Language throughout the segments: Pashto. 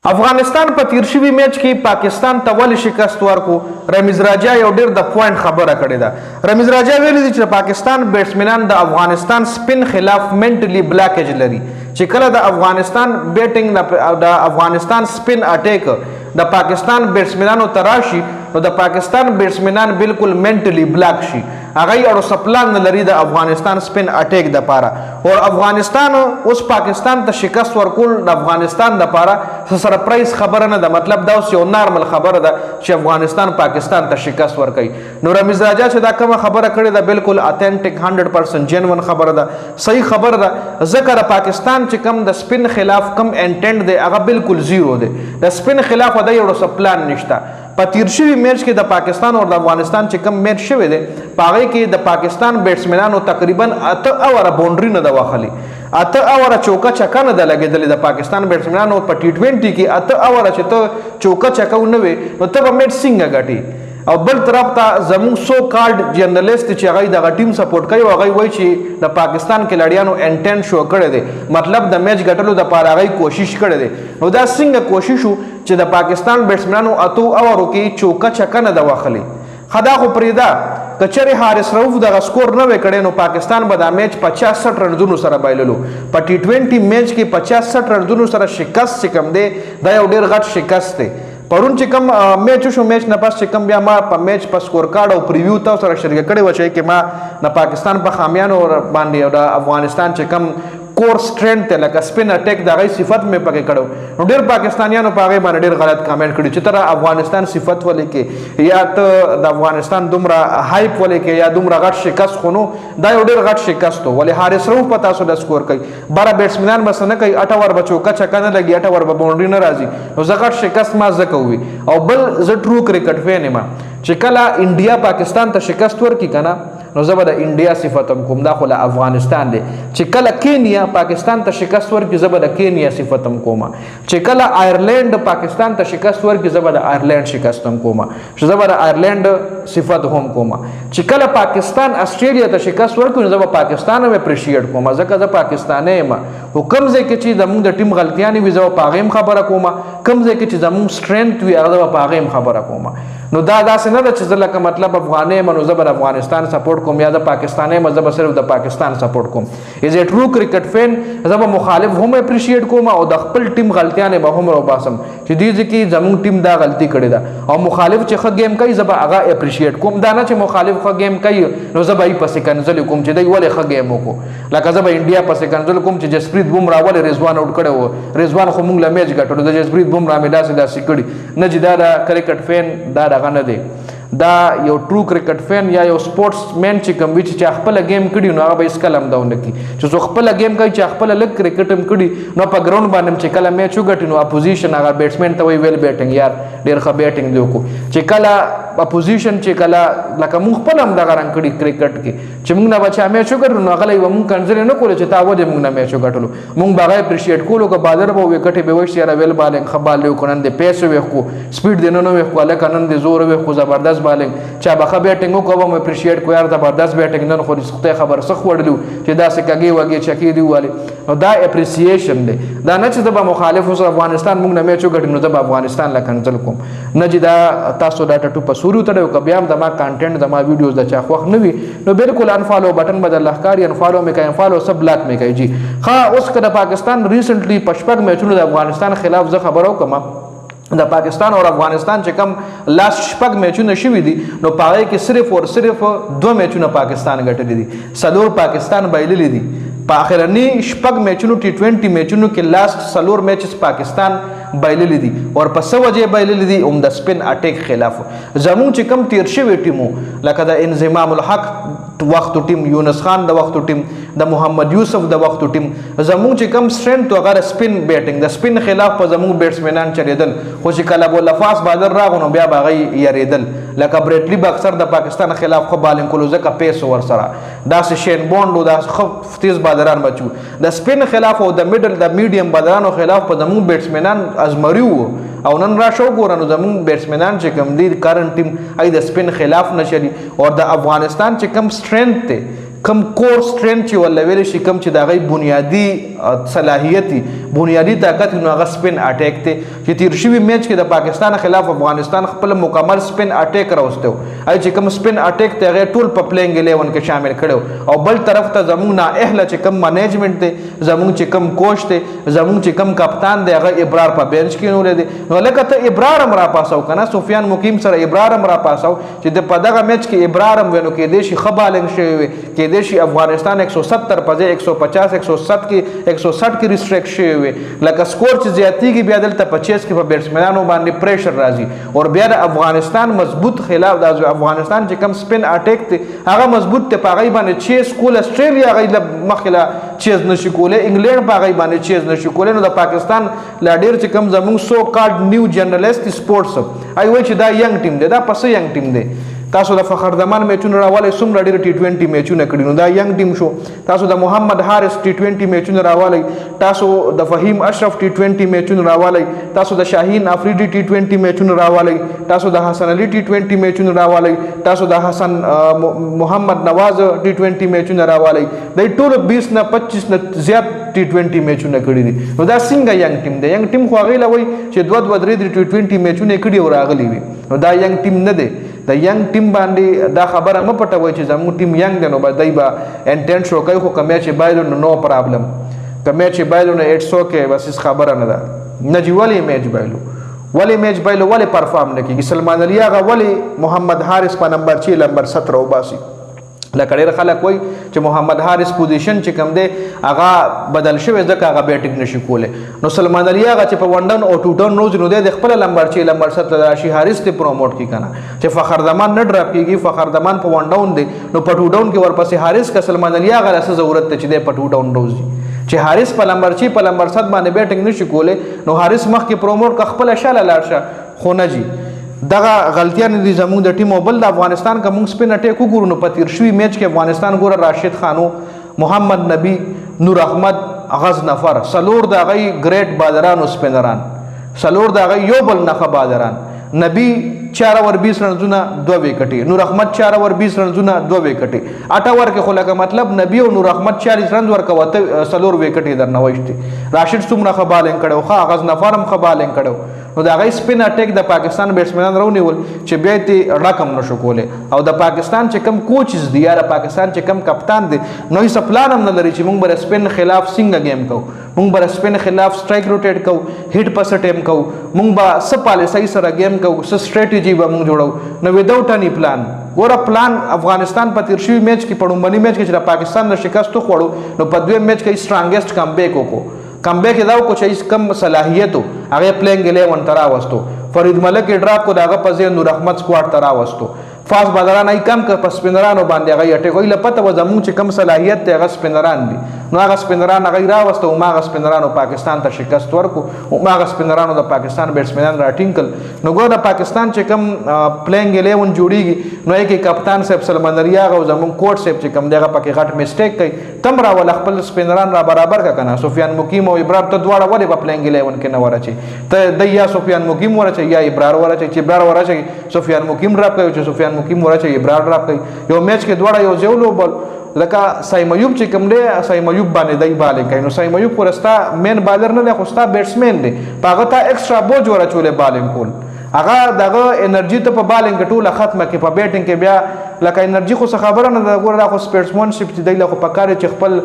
افغانستان په تیر شوي میچ کې پاکستان ته ولې شکست ورکو رمیز راجا یو ډیر د پوینټ خبره کړې ده. رمیز راجا ویلي دي چې پاکستان بیټسمنان د افغانستان سپین خلاف منټلی بلاکیج لري چې کله د افغانستان بیټینګ د افغانستان سپین اٹیک د پاکستان بیټسمنانو تراشي نو د پاکستان بیټسمنان بالکل منټلی بلاک شي. هغه اړو سپلان لري د افغانستان سپین اٹیک د پاره او افغانستان اوس پاکستان ته شکست ورکول د افغانستان د پاره سرپرایز خبره نه ده. مطلب دا اوس یو نارمل خبره ده چې افغانستان پاکستان ته شکست ورکوي. نو رمیز راجا چې دا کومه خبره کړې ده بالکل اتنټیک 100% جنون خبره ده، صحیح خبره ده. ذکر پاکستان چې کم د سپین خلاف کم انټنټ دی هغه بالکل زیرو دی. د سپین خلاف د یو سپلان نشته. په تیر شوي میچ کې د پاکستان او د افغانستان چې کم میچ شوی دی په هغې کې د پاکستان بیټسمنانو تقریبا 8 اوره باونډري نه ده وهلې، 8 اوره چوکه چکه نه ده لګېدلې د پاکستان بیټسمنانو په ټي 20 کې 8 اوره چې ته چوکه چکه ونه وې نو ته به میچ څنګه ګټې. او بل طرف ته زموږ سو کارډ جرنالیست چې هغه دغه ټیم سپورټ کوي هغه وایي چې د پاکستان کلاډیانو انټنټ شو کړی دی، مطلب د میچ ګټلو دپاره هغه کوشش کړی دی. نو دا څنګه کوشش و چې د پاکستان بیټسمنانو 8 اوورو کې چوکه چکه نه ده وهلې. خدا خو پرېږده که چېرې حارث رؤف دغه سکور نه وی کړی نو پاکستان به دا میچ 50-60 رنزونو سره بایللو. په ټي 20 میچ کې 50-60 رنزونو سره شکست چې کوم دی دا یو ډېر غټ شکست دی. پرون چې کوم میچ شو میچ نه پس چې کوم بیا ما په میچ په سکور کارډ او پریویو تاسو سره شریک کړی و چې کې ما د پاکستان په خامیانو باندې او د افغانستان چې کوم کور سټرنث لکه سپین اٹیک دغه صفت مې پکې کړو نو ډېر پاکستانیانو په هغې باندې ډېر غلط کامنټ کړي چې تر افغانستان صفت ولې کې یا ته د افغانستان دومره هایپ ولې کې یا دومره غټ شکست خو نو دا یو ډېر غټ شکست و. ولې حارث رؤف په تاسو د سکور کوي باره بیټسمنان بس نه کوي 8 اوور به چوکه چکه نه لګي 8 اوور به باونډري نه راځي نو زه غټ شکست ما ځکه وي. او بل زه ټرو کرکټ فین یم چې کله انډیا پاکستان ته شکست ورکړي که نه نو زه به د انډیا صفتم کوم دا خو له افغانستان دی. چې کله کینیا پاکستان ته شکست ورکړي زه به د کینیا صفتم کوم، چې کله آیرلینډ پاکستان ته شکست ورکړي زه به د آیرلینډ شکستم کوم، چې زه به د آیرلینډ صفت هم کوم. چې کله پاکستان استرالیا ته شکست ورکړي نو زه به پاکستان هم اپریشیټ کوم ځکه زه پاکستانی یم. خو کوم ځای کې چې زموږ د ټیم غلطیانې وي زه به په هغې هم خبره کوم، کوم ځای کې چې زموږ سټرنث وي هغه زه به په هغې هم خبره کوم. نو دا داسې نه ده چې زه لکه مطلب افغانی یم نو زه به د افغانستان سپورټ کوم یا د پاکستانی یم زه به صرف د پاکستان سپورټ کوم. ایز ا ټرو کرکټ فین زه به مخالف هم اپریشیټ کوم او د خپل ټیم غلطیانې به هم راوباسم چې دې ځای کې زموږ ټیم دا غلطي کړې ده. او مخالف چې ښه گیم کوي زه به هغه اپریشیټ کوم، دا نه چې مخالف ښه گیم کوي نو زه به یې پسې کنځلې کوم چې دی ولې ښه گیم وکړو. لکه زه به انډیا پسې کنځل کوم چې جسپریت بومرا ولې رضوان آوټ کړی و، رضوان خو موږ له میچ ګټلو د جسپریت بومرا مې داسې کړي نه چې دا د کرکټ فین دا دغه نه دی. دا یو ټرو کرکټ فین یا یو سپورټس مین چې کوم وي چې خپل گیم کړي نو هغه به هیڅکله هم دا ونه کړي چې څوک خپل گیم کوي چې خپل لږ کرکټ هم کړي نو په ګراوند باندې چې کله میچ وګټي نو اپوزیشن هغه بیټسمین ته وایي ویل بیټینګ یار ډېر ښه بیټینګ دی وکړو. چې کله اپوزیشن چې کله لکه موږ خپل هم دغه رنګ کړي کرکټ کې چې موږ نه به چا میچ وګټو نو هغه به موږ کنځلې نه کولو چې تا ولې موږ نه میچ وګټلو، موږ به هغه اپریشیټ کولو که بالر به وکټې به وایي چې یاره ویل بالینګ ښه بال دی وکړو، نن دې پیس ویښکو سپیډ دې نه ویښکو هلکه نن دې زور ویښکو زبردست بالینګ چا به ښه بیټینګ وکړو به مو اپریشیټ کړو یار زبردست بیټینګ نن خو خدای خبر څه خوړلي چې داسې کږې وږې چکې دي ووالې. نو دا اپریسیشن دی، دا نه چې زه به مخالف اوس افغانستان موږ نه میچ وګټي نو زه به افغانستان له کنځل کوم نه چې دا تاسو دا ټټو په سوري وتړئ که بیا هم زما کانټینټ زما ویډیوز د چا خوښ نه وي نو بالکل انفالو بټن به درله ښکاري انفالو مې کوي انفالو سب بلاک مې کوي. جی ښه اوس که د پاکستان ریسنټلی په 6 میچونو د افغانستان خلاف زه خبره وکړم د پاکستان او افغانستان چې کم لاست 6 میچونه شوي دي نو په هغې کې صرف اور صرف 2 میچونه پاکستان ګټلي دي، 4 پاکستان بایللي دي. په اخرنی 6 میچونو ټي 20 میچونو کې لاست 4 میچز پاکستان بایللي دي او په څه وجې بایللي دي هم د سپین اټیک خلاف. زموږ چې کم تیر شوي ټیمو لکه د انضمام الحق وختو ټیم، یونس خان د وختو ټیم، د محمد یوسف د وختو ټیم زموږ چې کم سټرنث وغیره سپین بیټینګ د سپین خلاف په زموږ بیټسمنان چریدل خو چې کله ابو لفاظ بالر راغو نو بیا به هغه یریدل. لکه بریټلی باکسر د پاکستان خلاف خو بالینګ کولو ځکه پیس ورسره داسې شین بونډ و داسې ښه تیز بالران بچو د سپین خلاف او د میډل د میډیم بالرانو خلاف په زموږ بیټسمنان ازمري وو. او نن راشه وګوره نو زموږ بیټسمنان چې کوم دي کرنټ ټیم هغې د سپین خلاف نه چلي او د افغانستان چې کوم سټرنث دی کم کور سټرینث چې ولا ویل شي کم چې د هغې بنیادي صلاحیت بنیادي طاقت نو هغه سپین اټیک دی چې تیر شوي میچ کې د پاکستان خلاف افغانستان خپل مکمل سپین اټیک راوستی و چې کوم سپین اټیک دی هغې ټول په پلینګ 11 کې شامل کړی او بل طرف ته زموږ نااهله چې کوم منیجمنټ دی زموږ چې کوم کوچ دی زموږ چې کوم کپتان دی هغه ابرار په بینچ کې نیولی دی نو لکه ته ابرار هم راپاسو که نه سفیان مقیم سره ابرار هم راپاسو چې په دغه میچ کې ابرار هم وی نو کیدای شي ښه بالنګ شوی وي کیدای شي افغانستان 170 په ځای 150 160 کې ریسټریکټ شوی وي لکه سکور چې زیاتېږي بیا دلته په چیس کې په بیټسمنانو باندې پریشر راځي او بیا د افغانستان مضبوط خلاف د افغانستان چې کوم سپین اټیک دی هغه مضبوط دی په هغې باندې چیس کول اسټریلیا هغې مخکې له چیز نشي کولی انګلینډ په هغې باندې چیز نشي کولی نو د پاکستان لا ډېر چې کوم زموږ سو کارډ نیو جرنلست سپورټس هغوی وایي چې دا ینګ ټیم دی دا پسه ینګ ټیم دی تاسو د فخر زمان میچونه راوالی څومره ډېر T20 میچونه کړي نو دا ینګ ټیم شو تاسو د محمد حارث T20 میچونه راوالی تاسو د فهیم اشرف T20 میچونه راوالی تاسو د شاهین افریدي T20 میچونه راوالی تاسو د حسن علي T20 میچونه راوالی تاسو د حسن محمد نواز T20 میچونه راوالی د ټول 20 نه 25 نه زیات T20 میچونه کړي دي نو دا څنګه ینګ ټیم دی ینګ ټیم خو هغې له وایي چې 2-3 T20 میچونه کړي او راغلي وي نو دا ینګ ټیم نه دی د ینګ ټیم باندې دا خبره مه پټوئ چې زموږ ټیم ینګ دی نو به دی به انټینټ شو کوي خو که میچ یې بایلو نو نو پرابلم که میچ یې بایلو نو اټس اوکې بس هېڅ خبره نه ده نه جي ولې میچ بایلو ولې پرفارم نه کېږي سلمان علي هغه ولې محمد حارث په نمبر 17 وباسي لکه ډېر خلک وایي چې محمد حارث پوزیشن چې کوم دی هغه بدل شوی ځکه هغه بیټینګ نشي کولی نو سلمان علي هغه چې په 1 ډاون او 2 ډاون روز نو دی د خپله نمبر 17 راشي حارث ته پروموټ کړي که نه چې فخر زمان نه ډراپ کېږي فخر زمان په 1 ډاون دی نو په 2 ډاون کې ورپسې حارث که سلمان علي هغه له څه ضرورت دی چې دی په 2 ډاون روز دی چې حارث په نمبر 6 په نمبر 7 باندې بیټینګ نشي کولی نو حارث مخکې پروموټ که خپله شاله لاړ شه خو نه جي دغه غلطیان دي زموږ د ټیم او بل د افغانستان که موږ سپین اټیک وګورو نو په تیر شوي میچ کې افغانستان ګوره راشد خانو محمد نبی نور احمد غزنفر څلور د هغوی ګریټ بالران او سپینران څلور د هغوی یو بل نښه بالران نبی 4 اوور 20 رنزونه 2 وکټې نور احمد 4 اوور 20 رنزونه 2 وکټې 8 اوور کې خو لکه مطلب نبی او نور احمد 40 رنز ورکوه ته 4 وکټې درنه وایشتې راشد څومره ښه بالینګ کړی ښه غزنفر هم ښه بالینګ کړی نو د هغې سپین اټیک د پاکستان بیټسمنان راونیول چې بیا یې رقم نشو کولی او د پاکستان چې کم کوچز دي یا د پاکستان چې کم کپتان دی نو هېڅ پلان هم نه لري چې موږ به د سپین خلاف څنګه گیم کوو موږ به د سپین خلاف سټرایک روټیټ کوو هیټ پس ټیم کوو موږ به څه پالیسۍ سره گیم کوو څه سټریټجي به موږ جوړو نو وداوټ اني پلان ګوره پلان افغانستان په تیر شوي میچ کې په لومړني میچ کې چې د پاکستان نه شکست وخوړو نو په دویم میچ کې سټرانګسټ کمبیک وکړو کمبیک یې دا وکړو چې هېڅ کم صلاحیت و هغې پلینګ 11 ته راوستو فرید ملک یې ډراپ کړو د هغه په ځای نور احمد سکواډ ته راوستو فاست بالران ای کم که په سپینرانو باندې هغه اټیک وی لپته و زموږ چې کم صلاحیت دی هغه سپینران دي نو هغه سپینران هغه راوسته او هغه سپینرانو پاکستان ته شکست ورکو او هغه سپینرانو د پاکستان بیټسمنان راټینګل نو ګوره د پاکستان چې کم پلینګ 11 جوړیږي نو یې کې کپتان صاحب سلمان علي هغه او زموږ کوچ صاحب چې کم دی هغه پکې غټ میسټیک کوي تم راول خپل سپینران را برابر کا کنه سفیان مقیم او ابرار ته دواړه ولې په پلینګ 11 کې نه ورچي ته د یا سفیان مقیم ورچي یا ابرار ورچي چې ابرار ورچي سفیان مقیم ډراپ کوي چې سفیان مقیم ورچي ابرار ډراپ کوي یو میچ کې دواړه یو ځای ولوبل لکه سایم ایوب چې کوم دی سایم ایوب باندې دی بالینګ کوي نو سایم ایوب خو ستا مین بالر نه دی خو ستا بیټسمین دی په هغه ته ایکسټرا بوج ورچولی بالینګ کول هغه دغه انرژي ته په بالینګ ټوله ختمه کې په بیټینګ کې بیا لکه انرژي خو څه خبره نه ده ګوره دا خو سپیټسمنشپ چې دی له خو پکار چې خپل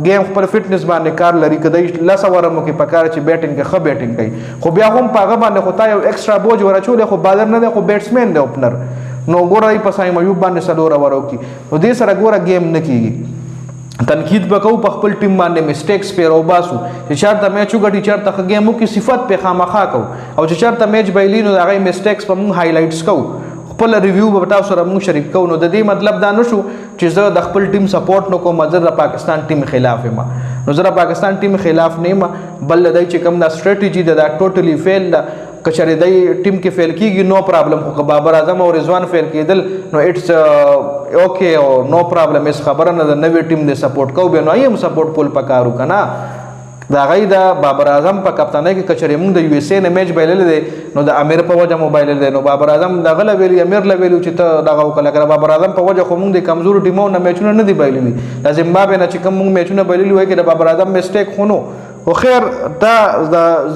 گیم خپل فټنس باندې کار لري که دی 10 اوره مو کې پکار چې بیټینګ کې ښه بیټینګ کوي خو بیا هم په هغه باندې خو تا یو ایکسټرا بوج ورچولی خو بالر نه دی خو بیټسمین دی اوپنر نو ګوره دی په سایم ایوب باندې 4 اوور وکړي نو دې سره ګوره گیم نه کېږي تنقید به کوو په خپل ټیم باندې مسټیکس پې راوباسو چې چېرته میچ وګټي چېرته ښه ګیم وکړي صفت پې خامخا کوو او چې چېرته میچ بایلي نو د هغې مسټیکس په موږ هایلایټس کوو خپل ریویو به تاسو سره موږ شریک کوو نو د دې مطلب دا نه شو چې زه د خپل ټیم سپورټ نه کوم زه د پاکستان ټیم خلاف یم نو زه د پاکستان ټیم خلاف نه یم بل دی چې کوم دا سټریټجي ده دا ټوټلی فیل ده که چېرې دی ټیم کې فیل کېږي نو پرابلم خو که بابر اعظم او رضوان فیل کېدل نو اټس اوکې او نو پرابلم هېڅ خبره نه ده نوې ټیم دی سپورټ کوو بیا نو هم سپورټ کول پکار و که نه دا غي د بابر اعظم په کپتانۍ کې کچري موږ د یو اس اے نه میچ بایلل دي نو د امیر په وجه موبایل دی نو بابر اعظم دغه لویلی امیر لویلی چې ته دغه وکړه کړه بابر اعظم په وجه خو موږ د کمزور ټیمو نه میچونه نه دی بایللی د زیمبابوے نه چې کوم موږ میچونه بایللی وای کې د بابر اعظم میسټیک خونو خو خیر دا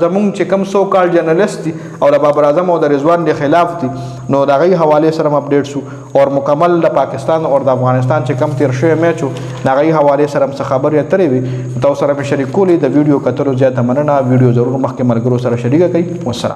زمونږ چې کوم سو کال جرنالست دي او د بابر اعظم او د رضوان د خلاف دي نو د هغې حوالې سره اپډیټ شو او مکمل د پاکستان او د افغانستان چې کم تیر شوی میچ و د هغې حوالې سره څه خبرې اترې وي تاسو سره مې شریکولې د ویډیو کتلو زیاته مننه ویډیو ضرور مخکې ملګرو سره شریکه کړئ والسلام